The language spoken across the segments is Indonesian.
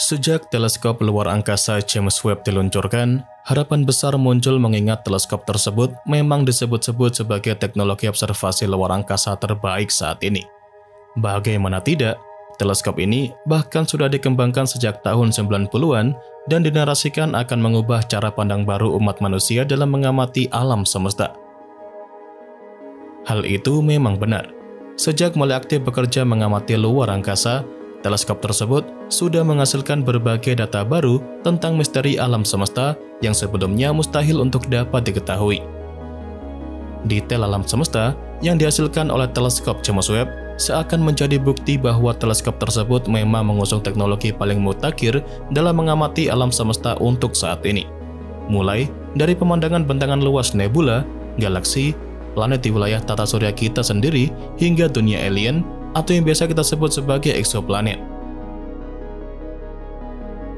Sejak teleskop luar angkasa James Webb diluncurkan, harapan besar muncul mengingat teleskop tersebut memang disebut-sebut sebagai teknologi observasi luar angkasa terbaik saat ini. Bagaimana tidak, teleskop ini bahkan sudah dikembangkan sejak tahun 90-an dan dinarasikan akan mengubah cara pandang baru umat manusia dalam mengamati alam semesta. Hal itu memang benar. Sejak mulai aktif bekerja mengamati luar angkasa, teleskop tersebut sudah menghasilkan berbagai data baru tentang misteri alam semesta yang sebelumnya mustahil untuk dapat diketahui. Detail alam semesta yang dihasilkan oleh teleskop James Webb seakan menjadi bukti bahwa teleskop tersebut memang mengusung teknologi paling mutakhir dalam mengamati alam semesta untuk saat ini. Mulai dari pemandangan bentangan luas nebula, galaksi, planet di wilayah tata surya kita sendiri, hingga dunia alien atau yang biasa kita sebut sebagai eksoplanet.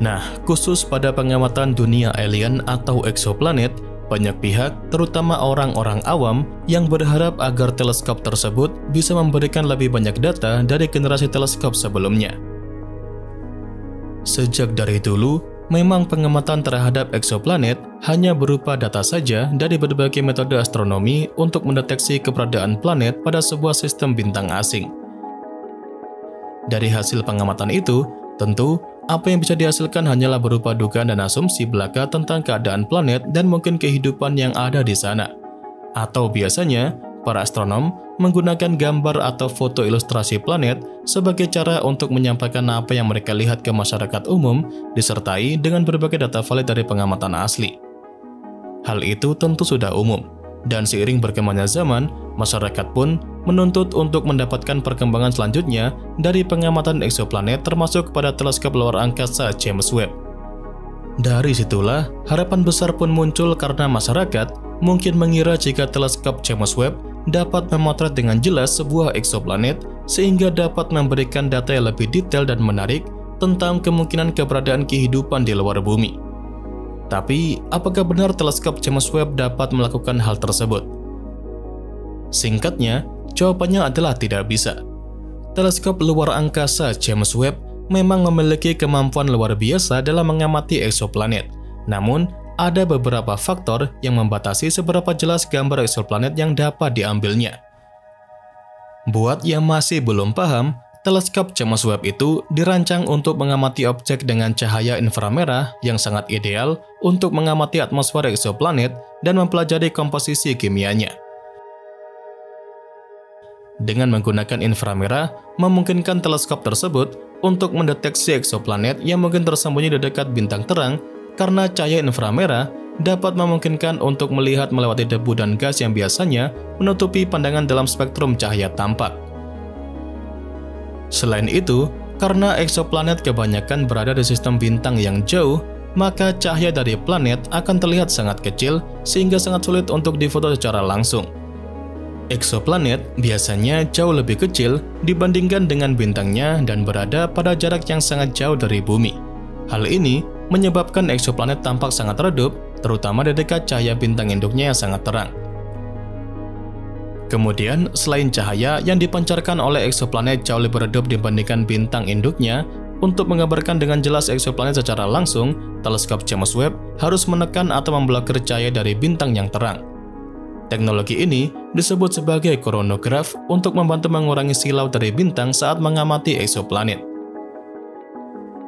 Nah, khusus pada pengamatan dunia alien atau eksoplanet, banyak pihak, terutama orang-orang awam, yang berharap agar teleskop tersebut bisa memberikan lebih banyak data dari generasi teleskop sebelumnya. Sejak dari dulu, memang pengamatan terhadap eksoplanet hanya berupa data saja dari berbagai metode astronomi untuk mendeteksi keberadaan planet pada sebuah sistem bintang asing. Dari hasil pengamatan itu, tentu apa yang bisa dihasilkan hanyalah berupa dugaan dan asumsi belaka tentang keadaan planet dan mungkin kehidupan yang ada di sana. Atau biasanya, para astronom menggunakan gambar atau foto ilustrasi planet sebagai cara untuk menyampaikan apa yang mereka lihat ke masyarakat umum, disertai dengan berbagai data valid dari pengamatan asli. Hal itu tentu sudah umum, dan seiring berkembangnya zaman, masyarakat pun menuntut untuk mendapatkan perkembangan selanjutnya dari pengamatan eksoplanet termasuk pada teleskop luar angkasa James Webb. Dari situlah, harapan besar pun muncul karena masyarakat mungkin mengira jika teleskop James Webb dapat memotret dengan jelas sebuah eksoplanet sehingga dapat memberikan data yang lebih detail dan menarik tentang kemungkinan keberadaan kehidupan di luar bumi. Tapi, apakah benar teleskop James Webb dapat melakukan hal tersebut? Singkatnya, jawabannya adalah tidak bisa. Teleskop luar angkasa James Webb memang memiliki kemampuan luar biasa dalam mengamati eksoplanet. Namun, ada beberapa faktor yang membatasi seberapa jelas gambar eksoplanet yang dapat diambilnya. Buat yang masih belum paham, teleskop James Webb itu dirancang untuk mengamati objek dengan cahaya inframerah yang sangat ideal untuk mengamati atmosfer eksoplanet dan mempelajari komposisi kimianya. Dengan menggunakan inframerah, memungkinkan teleskop tersebut untuk mendeteksi eksoplanet yang mungkin tersembunyi di dekat bintang terang karena cahaya inframerah dapat memungkinkan untuk melihat melewati debu dan gas yang biasanya menutupi pandangan dalam spektrum cahaya tampak. Selain itu, karena eksoplanet kebanyakan berada di sistem bintang yang jauh, maka cahaya dari planet akan terlihat sangat kecil sehingga sangat sulit untuk difoto secara langsung. Eksoplanet biasanya jauh lebih kecil dibandingkan dengan bintangnya dan berada pada jarak yang sangat jauh dari bumi. Hal ini menyebabkan eksoplanet tampak sangat redup, terutama di dekat cahaya bintang induknya yang sangat terang. Kemudian, selain cahaya yang dipancarkan oleh eksoplanet jauh lebih redup dibandingkan bintang induknya, untuk menggambarkan dengan jelas eksoplanet secara langsung, teleskop James Webb harus menekan atau memblokir cahaya dari bintang yang terang. Teknologi ini disebut sebagai koronograf untuk membantu mengurangi silau dari bintang saat mengamati eksoplanet.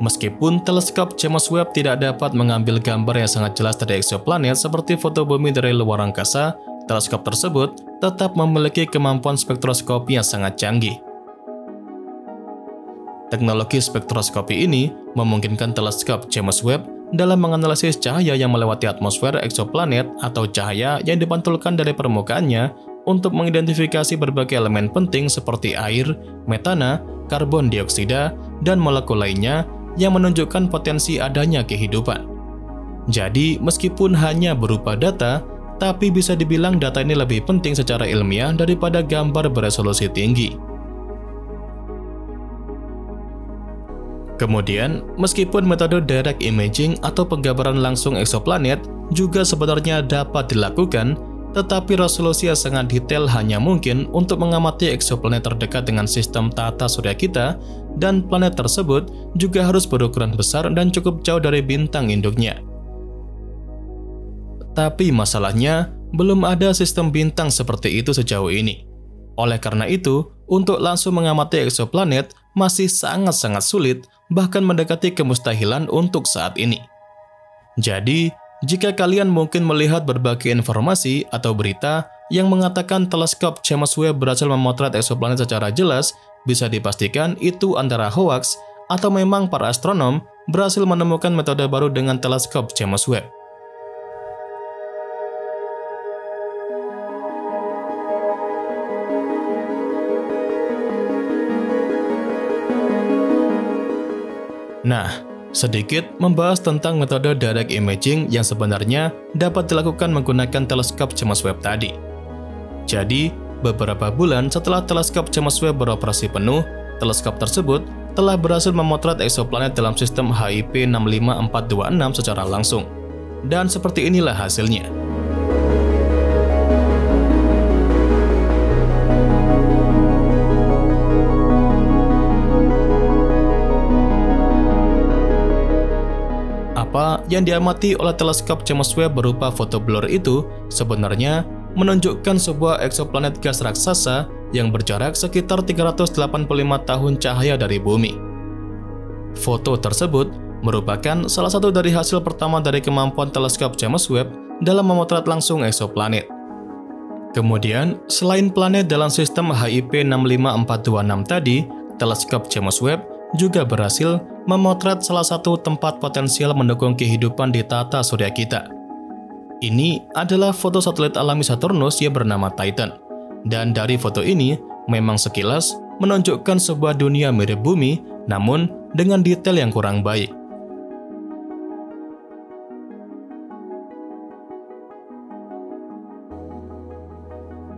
Meskipun teleskop James Webb tidak dapat mengambil gambar yang sangat jelas dari eksoplanet seperti foto bumi dari luar angkasa, teleskop tersebut tetap memiliki kemampuan spektroskopi yang sangat canggih. Teknologi spektroskopi ini memungkinkan teleskop James Webb dalam menganalisis cahaya yang melewati atmosfer eksoplanet atau cahaya yang dipantulkan dari permukaannya untuk mengidentifikasi berbagai elemen penting seperti air, metana, karbon dioksida, dan molekul lainnya yang menunjukkan potensi adanya kehidupan. Jadi, meskipun hanya berupa data, tapi bisa dibilang data ini lebih penting secara ilmiah daripada gambar beresolusi tinggi. Kemudian, meskipun metode direct imaging atau penggambaran langsung eksoplanet juga sebenarnya dapat dilakukan, tetapi resolusi yang sangat detail hanya mungkin untuk mengamati eksoplanet terdekat dengan sistem tata surya kita, dan planet tersebut juga harus berukuran besar dan cukup jauh dari bintang induknya. Tapi masalahnya, belum ada sistem bintang seperti itu sejauh ini. Oleh karena itu, untuk langsung mengamati eksoplanet masih sangat-sangat sulit, bahkan mendekati kemustahilan untuk saat ini. Jadi, jika kalian mungkin melihat berbagai informasi atau berita yang mengatakan teleskop James Webb berhasil memotret eksoplanet secara jelas, bisa dipastikan itu antara hoaks atau memang para astronom berhasil menemukan metode baru dengan teleskop James Webb. Nah, sedikit membahas tentang metode direct imaging yang sebenarnya dapat dilakukan menggunakan teleskop James Webb tadi. Jadi, beberapa bulan setelah teleskop James Webb beroperasi penuh, teleskop tersebut telah berhasil memotret eksoplanet dalam sistem HIP 65426 secara langsung. Dan seperti inilah hasilnya. Apa yang diamati oleh teleskop James Webb berupa foto blur itu sebenarnya menunjukkan sebuah eksoplanet gas raksasa yang berjarak sekitar 385 tahun cahaya dari bumi. Foto tersebut merupakan salah satu dari hasil pertama dari kemampuan teleskop James Webb dalam memotret langsung eksoplanet. Kemudian, selain planet dalam sistem HIP 65426 tadi, teleskop James Webb juga berhasil memotret salah satu tempat potensial mendukung kehidupan di tata surya kita. Ini adalah foto satelit alami Saturnus yang bernama Titan. Dan dari foto ini, memang sekilas menunjukkan sebuah dunia mirip bumi, namun dengan detail yang kurang baik.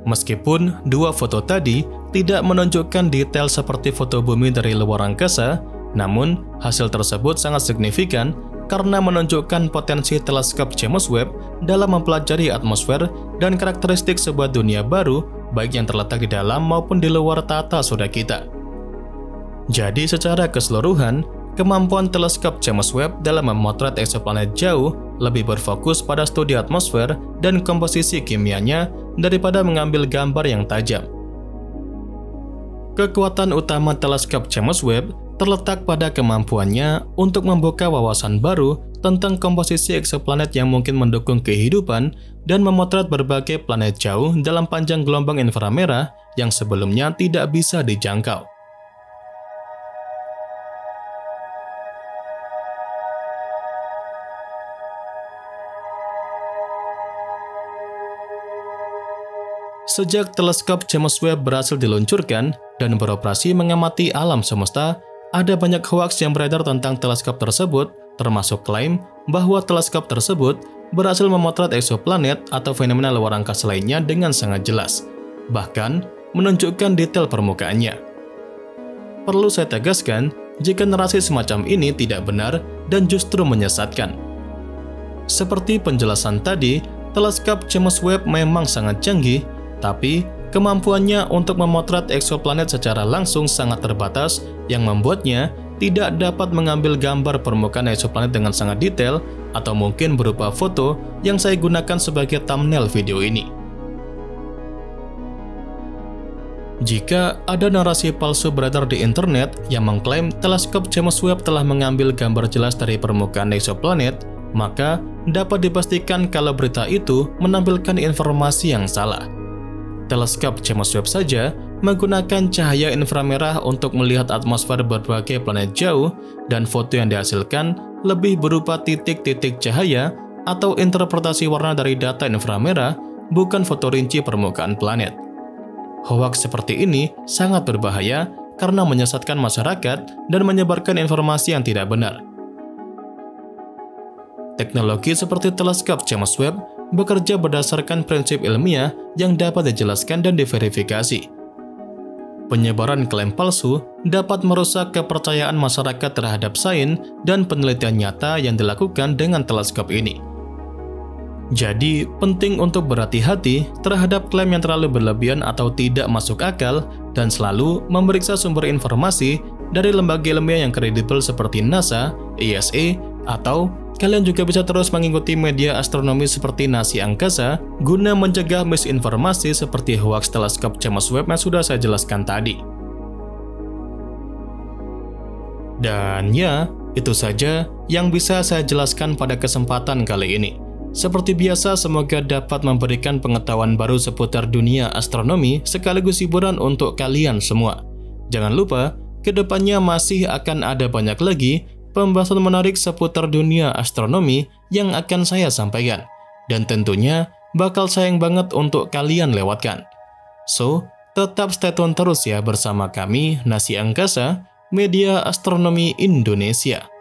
Meskipun dua foto tadi tidak menunjukkan detail seperti foto bumi dari luar angkasa, namun hasil tersebut sangat signifikan karena menunjukkan potensi teleskop James Webb dalam mempelajari atmosfer dan karakteristik sebuah dunia baru, baik yang terletak di dalam maupun di luar tata surya kita. Jadi secara keseluruhan, kemampuan teleskop James Webb dalam memotret eksoplanet jauh lebih berfokus pada studi atmosfer dan komposisi kimianya daripada mengambil gambar yang tajam. Kekuatan utama teleskop James Webb terletak pada kemampuannya untuk membuka wawasan baru tentang komposisi eksoplanet yang mungkin mendukung kehidupan dan memotret berbagai planet jauh dalam panjang gelombang inframerah yang sebelumnya tidak bisa dijangkau. Sejak teleskop James Webb berhasil diluncurkan dan beroperasi mengamati alam semesta, ada banyak hoaks yang beredar tentang teleskop tersebut, termasuk klaim bahwa teleskop tersebut berhasil memotret eksoplanet atau fenomena luar angkasa lainnya dengan sangat jelas, bahkan menunjukkan detail permukaannya. Perlu saya tegaskan, jika narasi semacam ini tidak benar dan justru menyesatkan. Seperti penjelasan tadi, teleskop James Webb memang sangat canggih, tapi kemampuannya untuk memotret eksoplanet secara langsung sangat terbatas yang membuatnya tidak dapat mengambil gambar permukaan eksoplanet dengan sangat detail atau mungkin berupa foto yang saya gunakan sebagai thumbnail video ini. Jika ada narasi palsu beredar di internet yang mengklaim teleskop James Webb telah mengambil gambar jelas dari permukaan eksoplanet, maka dapat dipastikan kalau berita itu menampilkan informasi yang salah. Teleskop James Webb saja menggunakan cahaya inframerah untuk melihat atmosfer berbagai planet jauh, dan foto yang dihasilkan lebih berupa titik-titik cahaya atau interpretasi warna dari data inframerah, bukan foto rinci permukaan planet. Hoaks seperti ini sangat berbahaya karena menyesatkan masyarakat dan menyebarkan informasi yang tidak benar. Teknologi seperti teleskop James Webb bekerja berdasarkan prinsip ilmiah yang dapat dijelaskan dan diverifikasi. Penyebaran klaim palsu dapat merusak kepercayaan masyarakat terhadap sains dan penelitian nyata yang dilakukan dengan teleskop ini. Jadi, penting untuk berhati-hati terhadap klaim yang terlalu berlebihan atau tidak masuk akal dan selalu memeriksa sumber informasi dari lembaga ilmiah yang kredibel seperti NASA, ESA, atau kalian juga bisa terus mengikuti media astronomi seperti Nasi Angkasa guna mencegah misinformasi seperti hoax teleskop James Webb yang sudah saya jelaskan tadi. Dan ya, itu saja yang bisa saya jelaskan pada kesempatan kali ini. Seperti biasa, semoga dapat memberikan pengetahuan baru seputar dunia astronomi sekaligus hiburan untuk kalian semua. Jangan lupa, kedepannya masih akan ada banyak lagi pembahasan menarik seputar dunia astronomi yang akan saya sampaikan. Dan tentunya bakal sayang banget untuk kalian lewatkan. So, tetap stay tune terus ya bersama kami, Nasi Angkasa, Media Astronomi Indonesia.